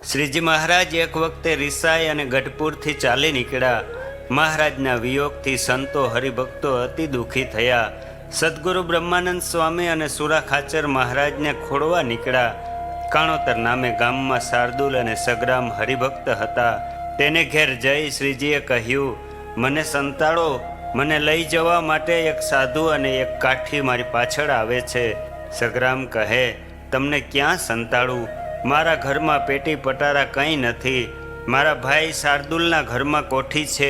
શ્રીજી મહારાજ એક વખતે રિસાઈ અને ગઢપુરથી ચાલી નીકળ્યા. મહારાજના વિયોગથી સંતો હરિભક્તો અતિ દુઃખી થયા. સદગુરુ બ્રહ્માનંદ સ્વામી અને સુરા ખાચર મહારાજને ખોળવા નીકળ્યા. કાણોતર નામે ગામમાં શાર્દુલ અને સગ્રામ હરિભક્ત હતા. તેને ઘેર જઈ શ્રીજીએ કહ્યું, મને સંતાડો, મને લઈ જવા માટે એક સાધુ અને એક કાઠી મારી પાછળ આવે છે. સગ્રામ કહે, તમને ક્યાં સંતાડું? મારા ઘરમાં પેટી પટારા કંઈ નથી. મારા ભાઈ શાર્દુલના ઘરમાં કોઠી છે,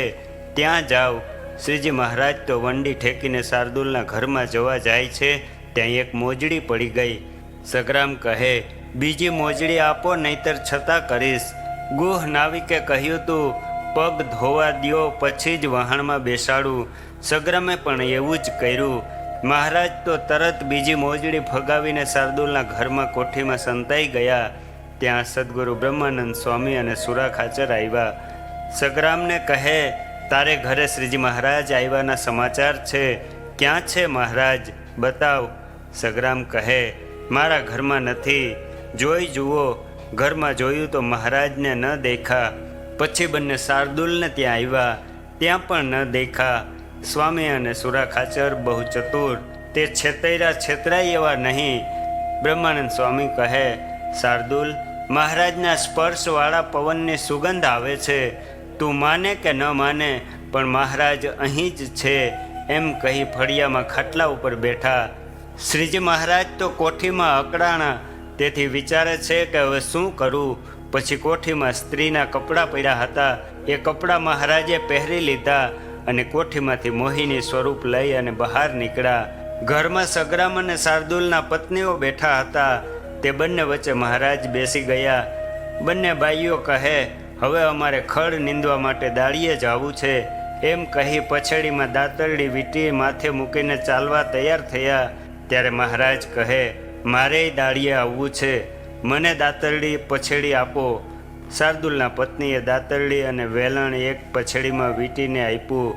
ત્યાં જાઓ. શ્રીજી મહારાજ તો વંડી ઠેકીને શાર્દુલના ઘરમાં જવા જાય છે. ત્યાં એક મોજડી પડી ગઈ. સગ્રામ કહે, બીજી મોજડી આપો, નહીતર છતાં કરીશ. ગુહ નાવિકે કહ્યું, તું પગ ધોવા દ્યો પછી જ વહાણમાં બેસાડું. સગ્રામે પણ એવું જ કર્યું. મહારાજ તો તરત બીજી મોજડી ફગાવીને શાર્દુલના ઘરમાં કોઠીમાં સંતાઈ ગયા. ત્યાં સદગુરુ બ્રહ્માનંદ સ્વામી અને સુરા ખાચર આવ્યા. સગ્રામને કહે, તારે ઘરે શ્રીજી મહારાજ આવ્યાના સમાચાર છે. ક્યાં છે મહારાજ? બતાવ. સગ્રામ કહે, મારા ઘરમાં નથી. જોઈ જુઓ. ઘરમાં જોયું તો મહારાજને ન દેખા. પછી બંને શાર્દુલને ત્યાં આવ્યા, ત્યાં પણ ન દેખા. સ્વામી અને સુરા ખાચર બહુ ચતુર, તે છેતરાય એવા નહીં. બ્રહ્માનંદ સ્વામી કહે, શાર્દુલ, મહારાજના સ્પર્શવાળા પવનની સુગંધ આવે છે. તું માને કે ન માને, પણ મહારાજ અહીં જ છે એમ કહી ફળિયામાં ખાટલા ઉપર બેઠા. શ્રીજી મહારાજ તો કોઠીમાં અકળાણા. તેથી વિચારે છે કે હવે શું કરું. પછી કોઠીમાં સ્ત્રીના કપડાં પડ્યા હતા. એ કપડાં મહારાજે પહેરી લીધા અને કોઠીમાંથી મોહિની સ્વરૂપ લઈ અને બહાર નીકળ્યા. ઘરમાં સગ્રામ અને શાર્દુલના પત્નીઓ બેઠા હતા. તે બંને વચ્ચે મહારાજ બેસી ગયા. બંને બાઈઓ કહે, હવે અમારે ખડ નીંદવા માટે દાળીએ જવું છે એમ કહી પછેડીમાં દાતરડી વીંટી માથે મૂકીને ચાલવા તૈયાર થયા. ત્યારે મહારાજ કહે, મારેય દાળીએ આવવું છે, મને દાતરડી પછેડી આપો. શાર્દુલના પત્નીએ દાતરડી અને વેલણ એક પછેડીમાં વીંટીને આપ્યું.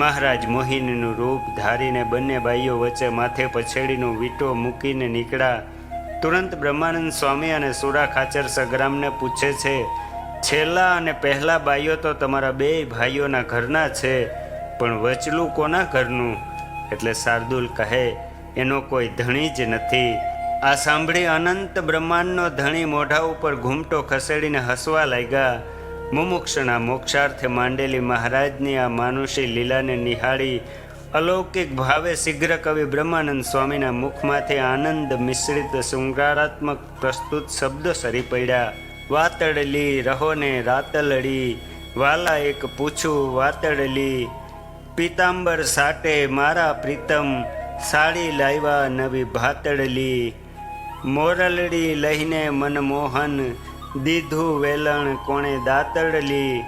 મહારાજ મોહિનીનું રૂપ ધારીને બંને બાઈઓ વચ્ચે માથે પછેડીનું વીંટો મૂકીને નીકળ્યા. તુરંત બ્રહ્માનંદ સ્વામી અને સુરા ખાચર સગ્રામને પૂછે છે, છેલ્લા અને પહેલા બાઈઓ તો તમારા બે ભાઈઓના ઘરના છે, પણ વચલું કોના ઘરનું? એટલે શાર્દુલ કહે, એનો કોઈ ધણી જ નથી. આ સાંભળી અનંત બ્રહ્માંડનો ધણી મોઢા ઉપર ઘૂમટો ખસેડીને હસવા લાગ્યા. મુમુક્ષના મોક્ષાર્થે માંડેલી મહારાજની આ માનુષી લીલાને નિહાળી અલૌકિક ભાવે શીઘ્ર કવિ બ્રહ્માનંદ સ્વામીના મુખમાંથી આનંદ મિશ્રિત શૃંગારાત્મક પ્રસ્તુત શબ્દો સરી પડ્યા. વાતડલી રહોને રાતલડી, વાલા એક પૂછું વાતડલી. પીતાંબર સાટે મારા પ્રીતમ, સાડી લાવ્યા નવી ભાતડલી. મોરલડી લઈને મનમોહન, દીધું વેલણ કોણે દાતડલી.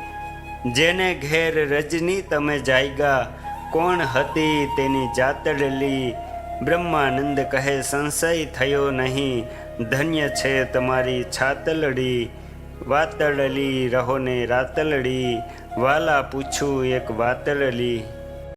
જેને ઘેર રજની તમે જાયગા, કોણ હતી તેની જાતડલી. બ્રહ્માનંદ કહે, સંશય થયો નહીં, ધન્ય છે તમારી છાતલડી. વાતડલી રહોને રાતલડી, વાલા પૂછું એક વાતડલી.